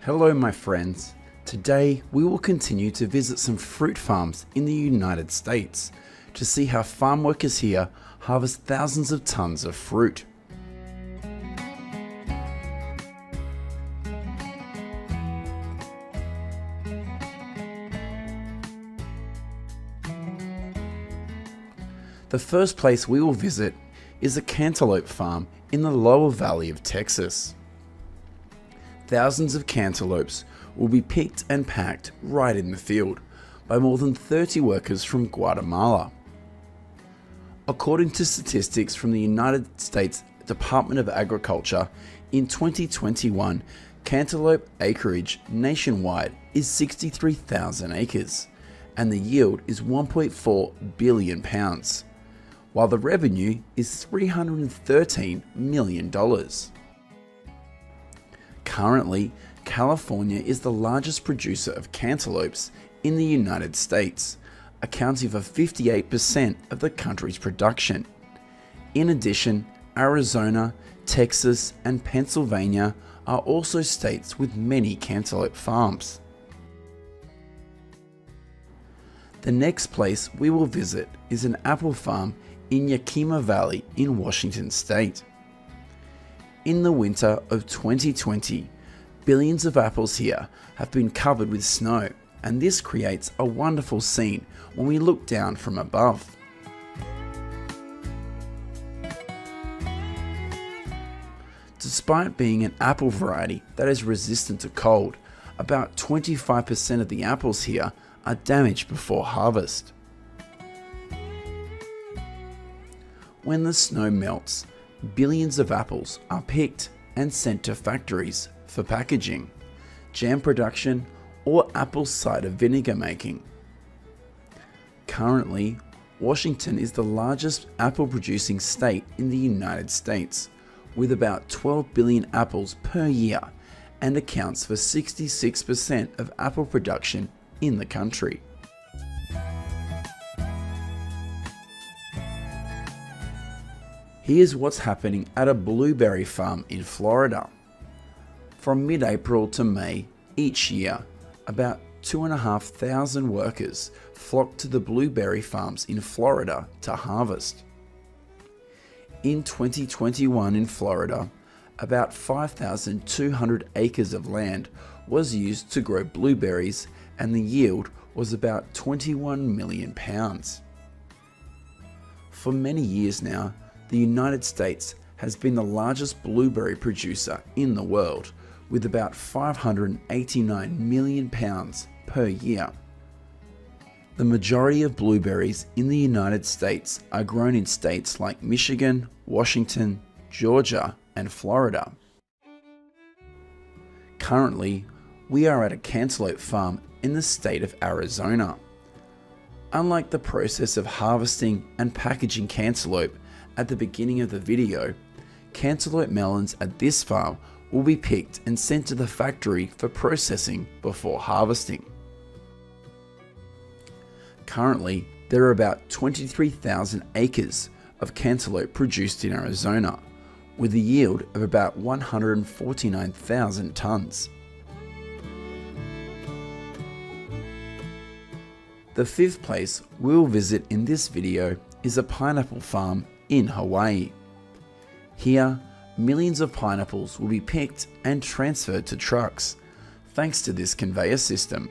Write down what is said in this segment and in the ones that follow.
Hello my friends. Today we will continue to visit some fruit farms in the United States to see how farm workers here harvest thousands of tons of fruit. The first place we will visit is a cantaloupe farm in the lower valley of Texas. Thousands of cantaloupes will be picked and packed right in the field by more than 30 workers from Guatemala. According to statistics from the United States Department of Agriculture, in 2021, cantaloupe acreage nationwide is 63,000 acres, and the yield is 1.4 billion pounds, while the revenue is $313 million. Currently, California is the largest producer of cantaloupes in the United States, accounting for 58% of the country's production. In addition, Arizona, Texas, and Pennsylvania are also states with many cantaloupe farms. The next place we will visit is an apple farm in Yakima Valley in Washington State. In the winter of 2020, billions of apples here have been covered with snow, and this creates a wonderful scene when we look down from above. Despite being an apple variety that is resistant to cold, about 25% of the apples here are damaged before harvest. When the snow melts, billions of apples are picked and sent to factories for packaging, jam production, or apple cider vinegar making. Currently, Washington is the largest apple producing state in the United States, with about 12 billion apples per year, and accounts for 66% of apple production in the country. Here's what's happening at a blueberry farm in Florida. From mid-April to May each year, about 2,500 workers flock to the blueberry farms in Florida to harvest. In 2021 in Florida, about 5,200 acres of land was used to grow blueberries, and the yield was about 21 million pounds. For many years now, the United States has been the largest blueberry producer in the world, with about 589 million pounds per year. The majority of blueberries in the United States are grown in states like Michigan, Washington, Georgia, and Florida. Currently, we are at a cantaloupe farm in the state of Arizona. Unlike the process of harvesting and packaging cantaloupe at the beginning of the video, cantaloupe melons at this farm will be picked and sent to the factory for processing before harvesting. Currently, there are about 23,000 acres of cantaloupe produced in Arizona, with a yield of about 149,000 tons. The fifth place we'll visit in this video is a pineapple farm in Hawaii. Here, millions of pineapples will be picked and transferred to trucks, thanks to this conveyor system.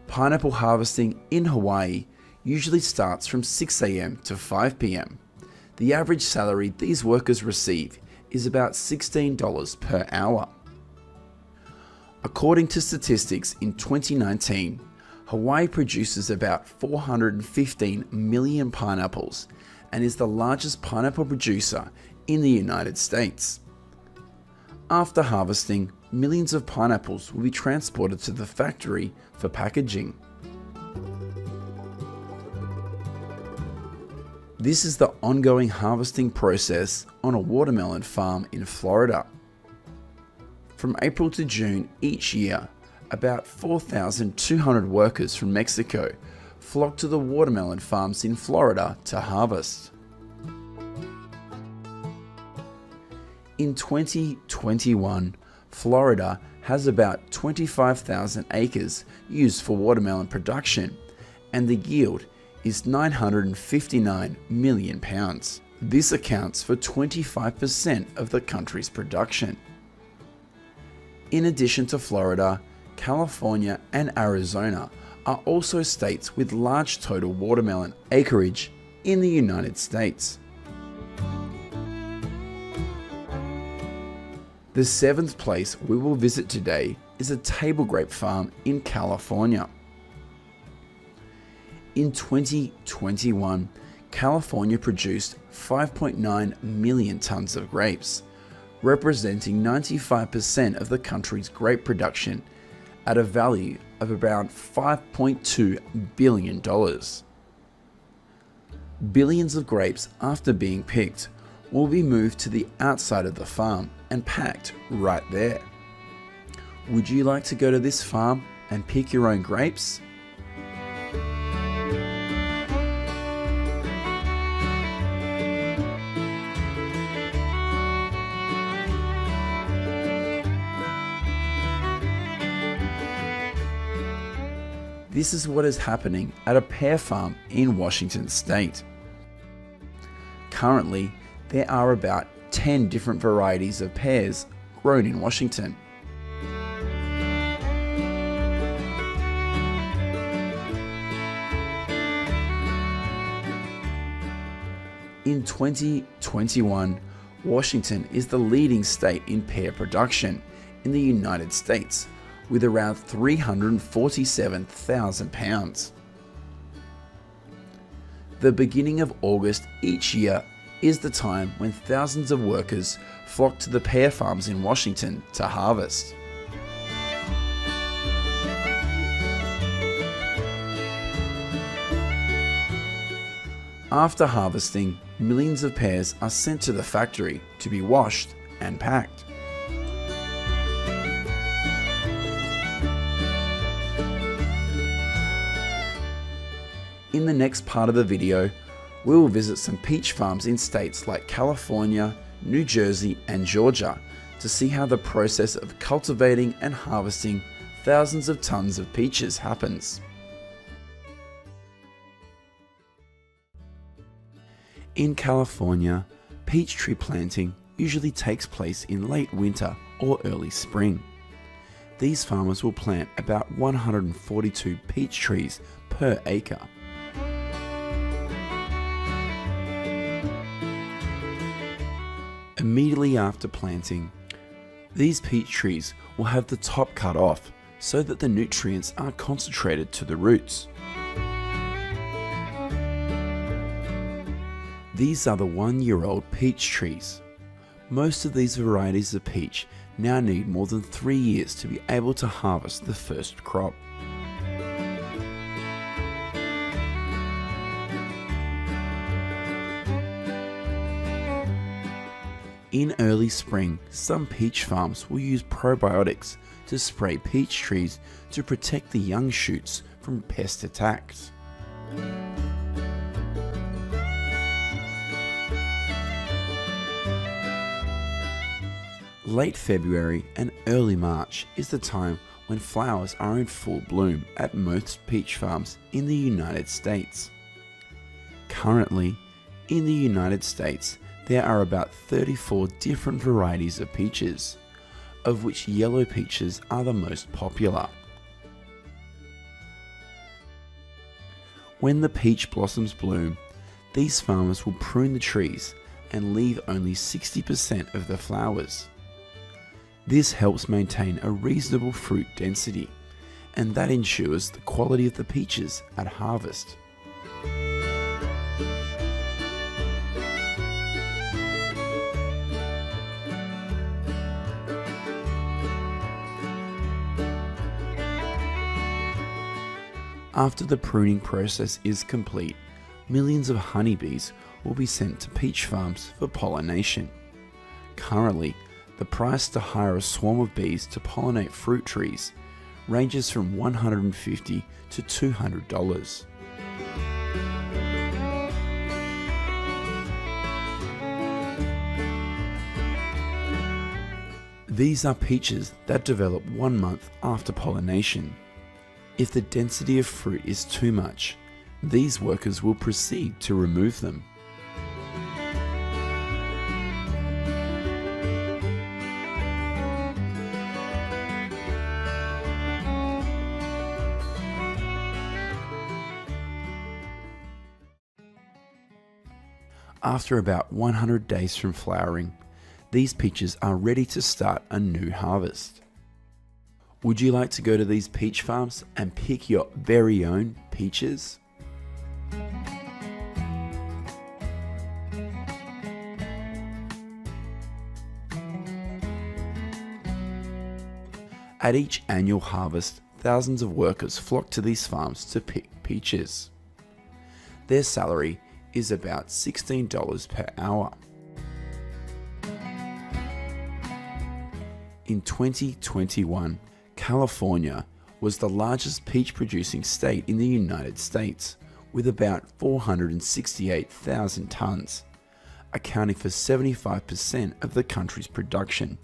Pineapple harvesting in Hawaii usually starts from 6 AM to 5 PM. The average salary these workers receive is about $16 per hour. According to statistics in 2019, Hawaii produces about 415 million pineapples and is the largest pineapple producer in the United States. After harvesting, millions of pineapples will be transported to the factory for packaging. This is the ongoing harvesting process on a watermelon farm in Florida. From April to June each year, about 4,200 workers from Mexico flock to the watermelon farms in Florida to harvest. In 2021, Florida has about 25,000 acres used for watermelon production, and the yield is 959 million pounds. This accounts for 25% of the country's production. In addition to Florida, California and Arizona are also states with large total watermelon acreage in the United States. The seventh place we will visit today is a table grape farm in California. In 2021, California produced 5.9 million tons of grapes, representing 95% of the country's grape production at a value of around $5.2 billion. Billions of grapes, after being picked, will be moved to the outside of the farm and packed right there. Would you like to go to this farm and pick your own grapes? This is what is happening at a pear farm in Washington State. Currently, there are about 10 different varieties of pears grown in Washington. In 2021, Washington is the leading state in pear production in the United States, with around 347,000 pounds. The beginning of August each year is the time when thousands of workers flock to the pear farms in Washington to harvest. After harvesting, millions of pears are sent to the factory to be washed and packed. In the next part of the video, we will visit some peach farms in states like California, New Jersey, and Georgia to see how the process of cultivating and harvesting thousands of tons of peaches happens. In California, peach tree planting usually takes place in late winter or early spring. These farmers will plant about 142 peach trees per acre. Immediately after planting, these peach trees will have the top cut off so that the nutrients are concentrated to the roots. These are the 1-year-old peach trees. Most of these varieties of peach now need more than 3 years to be able to harvest the first crop. In early spring, some peach farms will use probiotics to spray peach trees to protect the young shoots from pest attacks. Late February and early March is the time when flowers are in full bloom at most peach farms in the United States. Currently, in the United States, there are about 34 different varieties of peaches, of which yellow peaches are the most popular. When the peach blossoms bloom, these farmers will prune the trees and leave only 60% of the flowers. This helps maintain a reasonable fruit density, and that ensures the quality of the peaches at harvest. After the pruning process is complete, millions of honeybees will be sent to peach farms for pollination. Currently, the price to hire a swarm of bees to pollinate fruit trees ranges from $150 to $200. These are peaches that develop 1 month after pollination. If the density of fruit is too much, these workers will proceed to remove them. After about 100 days from flowering, these peaches are ready to start a new harvest. Would you like to go to these peach farms and pick your very own peaches? At each annual harvest, thousands of workers flock to these farms to pick peaches. Their salary is about $16 per hour. In 2021, California was the largest peach producing state in the United States, with about 468,000 tons, accounting for 75% of the country's production.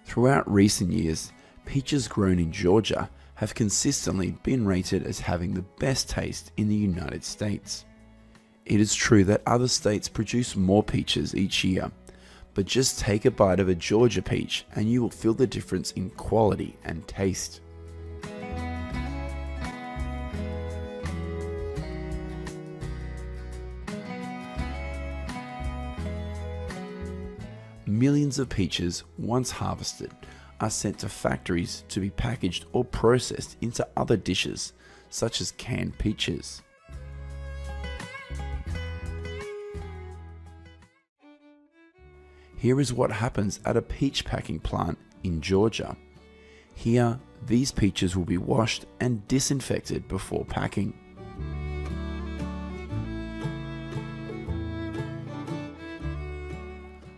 Throughout recent years, peaches grown in Georgia have consistently been rated as having the best taste in the United States. It is true that other states produce more peaches each year, but just take a bite of a Georgia peach and you will feel the difference in quality and taste. Millions of peaches, once harvested, are sent to factories to be packaged or processed into other dishes, such as canned peaches. Here is what happens at a peach packing plant in Georgia. Here, these peaches will be washed and disinfected before packing.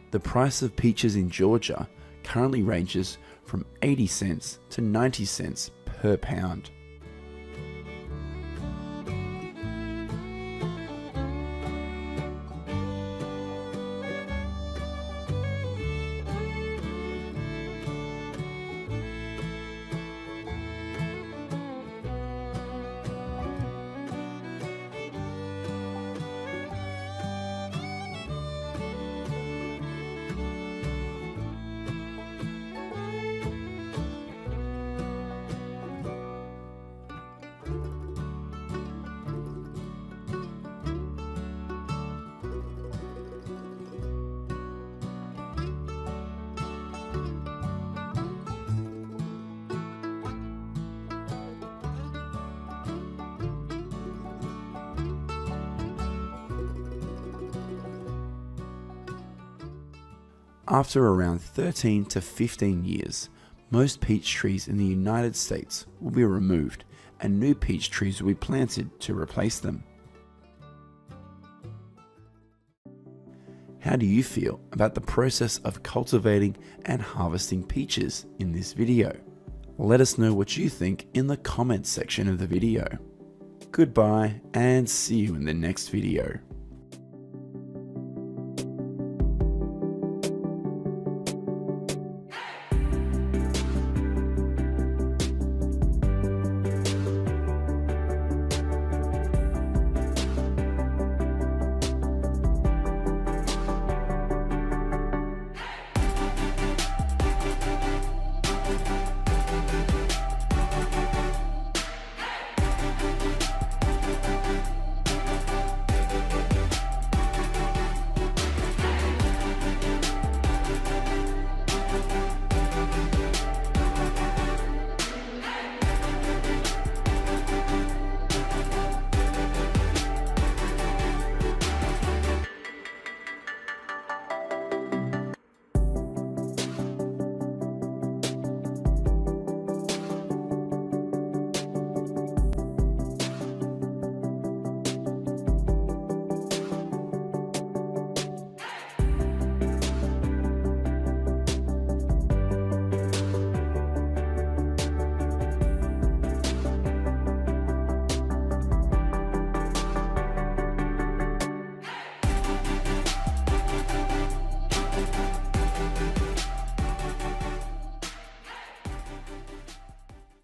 The price of peaches in Georgia currently ranges from 80 cents to 90 cents per pound. After around 13 to 15 years, most peach trees in the United States will be removed and new peach trees will be planted to replace them. How do you feel about the process of cultivating and harvesting peaches in this video? Let us know what you think in the comments section of the video. Goodbye and see you in the next video.